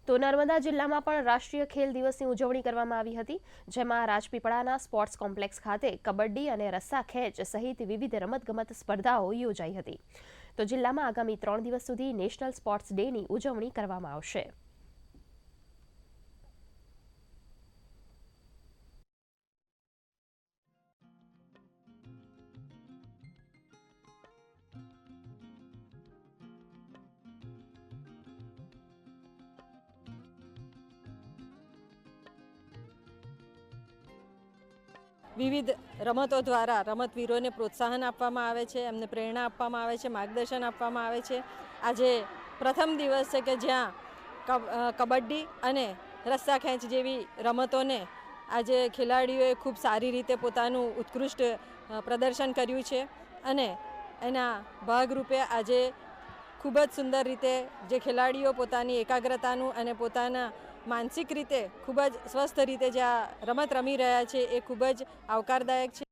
તો નર્મદા જિલ્લામાં પણ રાષ્ટ્રીય ખેલ દિવસની ઉજવણી કરવામાં આવી હતી, જેમાં રાજપીપળાના સ્પોર્ટ્સ કોમ્પ્લેક્સ ખાતે કબડ્ડી અને રસ્સા ખેંચ સહિત વિવિધ રમતગમત સ્પર્ધાઓ યોજાઈ હતી. તો જિલ્લામાં આગામી 3 દિવસ સુધી નેશનલ સ્પોર્ટ્સ ડેની ઉજવણી કરવામાં આવશે. વિવિધ રમતો દ્વારા રમતવીરોને પ્રોત્સાહન આપવામાં આવે છે, એમને પ્રેરણા આપવામાં આવે છે, માર્ગદર્શન આપવામાં આવે છે. આજે પ્રથમ દિવસ છે કે જ્યાં કબડ્ડી અને રસ્સા ખેંચ જેવી રમતોને આજે ખેલાડીઓએ ખૂબ સારી રીતે પોતાનું ઉત્કૃષ્ટ પ્રદર્શન કર્યું છે અને એના ભાગરૂપે આજે ખૂબ જ સુંદર રીતે જે ખેલાડીઓ પોતાની એકાગ્રતાનું અને પોતાના માનસિક રીતે ખૂબ જ સ્વસ્થ રીતે જે આ રમત રમી રહ્યા છે એ ખૂબ જ આવકારદાયક છે.